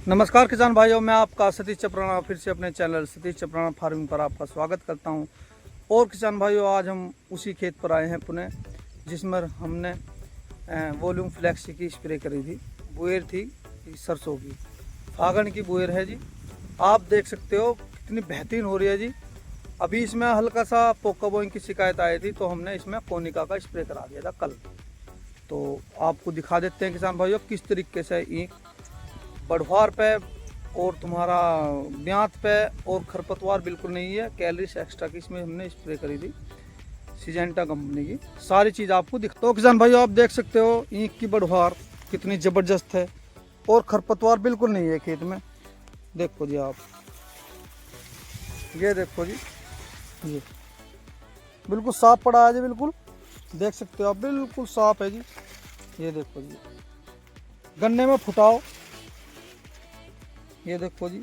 नमस्कार किसान भाइयों, मैं आपका सतीश चपराना फिर से अपने चैनल सतीश चपराना फार्मिंग पर आपका स्वागत करता हूं। और किसान भाइयों, आज हम उसी खेत पर आए हैं पुणे, जिसमें हमने वॉल्यूम फ्लैक्सी की स्प्रे करी थी। बुएर थी सरसों की, फागण की बुएर है जी। आप देख सकते हो कितनी बेहतरीन हो रही है जी। अभी इसमें हल्का सा पोका बोइंग की शिकायत आई थी, तो हमने इसमें कोनिका का स्प्रे करा दिया था कल। तो आपको दिखा देते हैं किसान भाइयों किस तरीके से ईंख बढ़वार पे और तुम्हारा ब्यात पे और खरपतवार बिल्कुल नहीं है। कैलरीज एक्स्ट्रा की इसमें हमने स्प्रे करी थी सिजेंटा कंपनी की। सारी चीज़ आपको दिखता हो किसान भाइयों, आप देख सकते हो ईंख की बढ़वार कितनी ज़बरदस्त है और खरपतवार बिल्कुल नहीं है खेत में। देखो जी आप, ये देखो जी, ये बिल्कुल साफ पड़ा है जी, बिल्कुल देख सकते हो आप, बिल्कुल साफ है जी। ये देखो जी, गन्ने में फुटाओ, ये देखो जी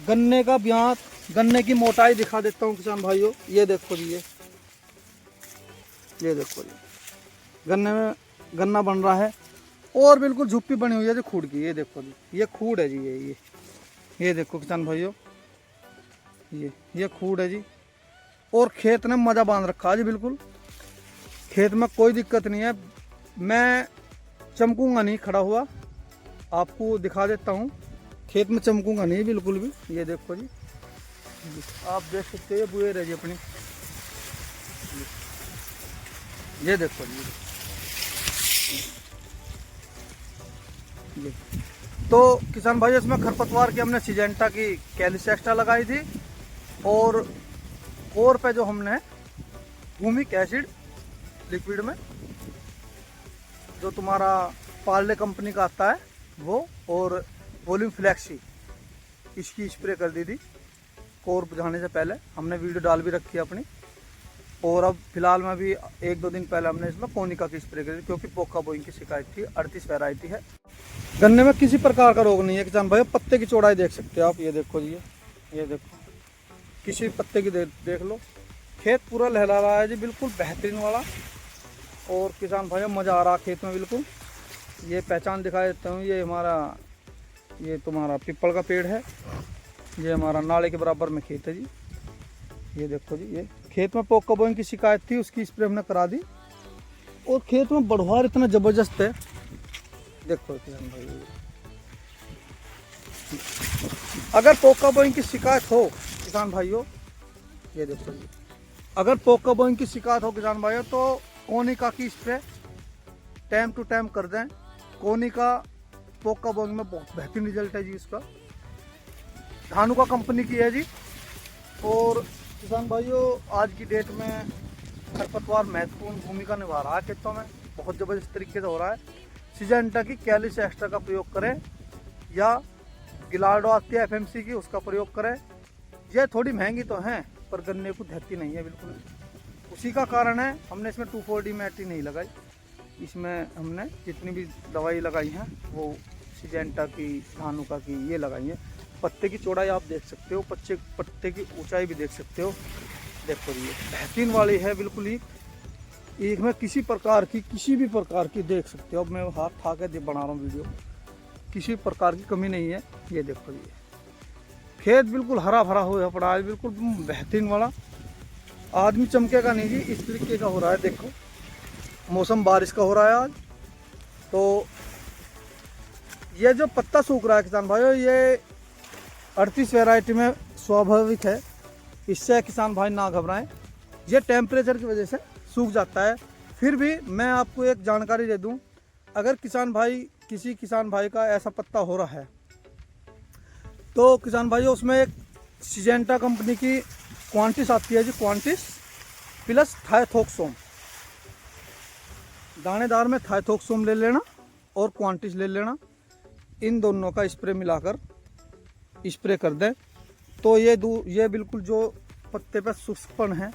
गन्ने का ब्यात, गन्ने की मोटाई दिखा देता हूँ किसान भाइयों। ये देखो जी, ये देखो जी गन्ने में गन्ना बन रहा है और बिल्कुल झुप्पी बनी हुई है जी खूड़ की। ये देखो जी, ये खूड़ है जी, ये देखो किसान भाइयों, ये खूड़ है जी। और खेत ने मजा बांध रखा है जी, बिल्कुल खेत में कोई दिक्कत नहीं है। मैं चमकूंगा नहीं खड़ा हुआ, आपको दिखा देता हूँ, खेत में चमकूंगा नहीं बिल्कुल भी। ये देखो जी, आप देख सकते हो ये बुएर है जी अपनी। ये देखो जी, ये तो किसान भाई, इसमें खरपतवार की हमने सिजेंटा की कैलिस एक्स्ट्रा लगाई थी और कोर पे जो हमने भूमिक एसिड लिक्विड में जो तुम्हारा पार्ले कंपनी का आता है वो, और वॉल्यूम फ्लैक्सी इसकी स्प्रे कर दी थी कोर बुझाने से पहले। हमने वीडियो डाल भी रखी है अपनी। और अब फिलहाल में भी 1-2 दिन पहले हमने इसमें कोनिका की स्प्रे करी थी, क्योंकि पोका बोइंग की शिकायत थी। 38 वैरायटी है। गन्ने में किसी प्रकार का रोग नहीं है किसान भाई। पत्ते की चौड़ाई देख सकते हो आप, ये देखो जी, ये देखो किसी पत्ते की देख लो। खेत पूरा लहरा रहा है जी, बिल्कुल बेहतरीन वाला। और किसान भाई मज़ा आ रहा खेत में बिल्कुल। ये पहचान दिखा देता हूँ, ये हमारा, ये तुम्हारा पीपल का पेड़ है। ये हमारा नाले के बराबर में खेत है जी। ये देखो जी, ये खेत में पोका बोइंग की शिकायत थी, उसकी स्प्रे हमने करा दी। और खेत में बढ़वार इतना ज़बरदस्त है, देखो किसान भाई। अगर पोका बोइंग की शिकायत हो किसान भाइयों, ये देखो जी, अगर पोका बोइंग की शिकायत हो किसान भाइयों, तो कोनिका की स्प्रे टाइम टू टाइम कर दें। कोनिका पोका बोइंग में बहुत बेहतरीन रिजल्ट है जी इसका। धानुका कंपनी की है जी। और किसान भाइयों, आज की डेट में खरपतवार महत्वपूर्ण भूमिका निभा रहा है खेतों में, बहुत ज़बरदस्त तरीके से हो रहा है। सिजेंटा की कैलिस एक्स्ट्रा का प्रयोग करें या गिलार्डो आती है FMC की, उसका प्रयोग करें। यह थोड़ी महंगी तो हैं, पर गन्ने को धरती नहीं है बिल्कुल। उसी का कारण है हमने इसमें 2,4-D मैटी नहीं लगाई। इसमें हमने जितनी भी दवाई लगाई हैं वो सिजेंटा की, धानुका की ये लगाई है। पत्ते की चौड़ाई आप देख सकते हो, पत्ते की ऊंचाई भी देख सकते हो। देखो ये बेहतरीन वाली है बिल्कुल ही। एक में किसी प्रकार की, किसी भी प्रकार की देख सकते हो। अब मैं हाथ था के बना रहा हूँ वीडियो, किसी प्रकार की कमी नहीं है। ये देखो ये खेत बिल्कुल हरा भरा हुआ पड़ा है, बिल्कुल बेहतरीन वाला। आदमी चमकेगा नहीं जी, इस तरीके का हो रहा है। देखो मौसम बारिश का हो रहा है आज। तो ये जो पत्ता सूख रहा है किसान भाइयों, ये 38 वैरायटी में स्वाभाविक है। इससे किसान भाई ना घबराएं, ये टेम्परेचर की वजह से सूख जाता है। फिर भी मैं आपको एक जानकारी दे दूं, अगर किसी किसान भाई का ऐसा पत्ता हो रहा है, तो किसान भाइयों उसमें एक सिजेंटा कंपनी की क्वांटिस आती है जी, क्वांटिस प्लस थायोथोक्सोम। दानेदार में थायोथोक्सोम ले लेना और क्वांटिस ले लेना। इन दोनों का स्प्रे मिलाकर स्प्रे कर दें तो ये बिल्कुल जो पत्ते पर सूखपन है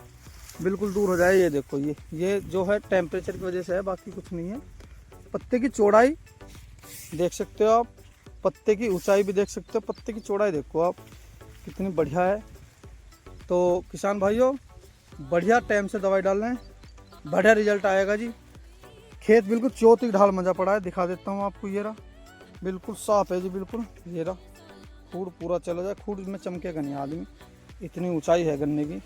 बिल्कुल दूर हो जाए। ये देखो ये जो है टेम्परेचर की वजह से है, बाकी कुछ नहीं है। पत्ते की चौड़ाई देख सकते हो आप, पत्ते की ऊंचाई भी देख सकते हो, पत्ते की चौड़ाई देखो आप कितनी बढ़िया है। तो किसान भाइयों, बढ़िया टाइम से दवाई डालें, बढ़िया रिजल्ट आएगा जी। खेत बिल्कुल चौथी ढाल मजा पड़ा है, दिखा देता हूँ आपको। ये रहा बिल्कुल साफ है जी, बिल्कुल। ये रहा खूड पूरा चला जाए, खूड में चमकेगा नहीं आदमी, इतनी ऊंचाई है गन्ने की।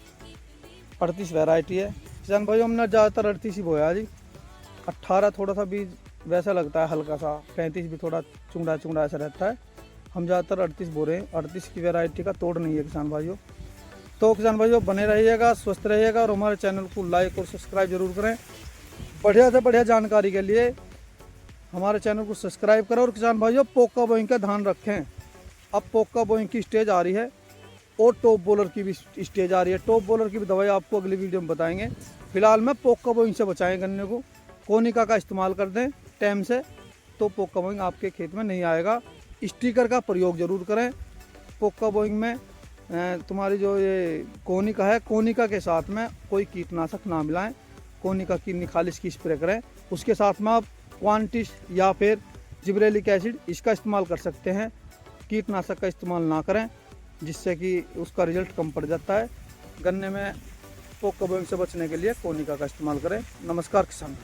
38 वैरायटी है किसान भाई, हमने ज़्यादातर 38 ही बोया जी। 18 थोड़ा सा बीज वैसा लगता है हल्का सा, 35 भी थोड़ा चुंगड़ा चुंगड़ा ऐसा रहता है। हम ज़्यादातर 38 बो रहे हैं, 38 की वैरायटी का तोड़ नहीं है किसान भाइयों। तो किसान भाइयों बने रहिएगा, स्वस्थ रहिएगा और हमारे चैनल को लाइक और सब्सक्राइब जरूर करें। बढ़िया से बढ़िया जानकारी के लिए हमारे चैनल को सब्सक्राइब करें। और किसान भाइयों पोका बोइंग का ध्यान रखें, अब पोका बोइंग की स्टेज आ रही है और टॉप बॉलर की भी स्टेज आ रही है। टॉप बॉलर की भी दवाई आपको अगली वीडियो में बताएंगे। फिलहाल में पोका बोइंग से बचाएं गन्ने को, कोनिका का इस्तेमाल कर दें टाइम से, तो पोका बोइंग आपके खेत में नहीं आएगा। स्टिकर का प्रयोग जरूर करें पोका बोइंग में। तुम्हारी जो ये कोनिका है, कोनिका के साथ में कोई कीटनाशक ना मिलाएं, कोनिका की निखालिस की स्प्रे करें। उसके साथ में आप क्वांटिस या फिर जिब्रेलिक एसिड इसका इस्तेमाल कर सकते हैं। कीटनाशक का इस्तेमाल ना करें, जिससे कि उसका रिजल्ट कम पड़ जाता है। गन्ने में पोका बोइंग से बचने के लिए कोनिका का इस्तेमाल करें। नमस्कार किसान।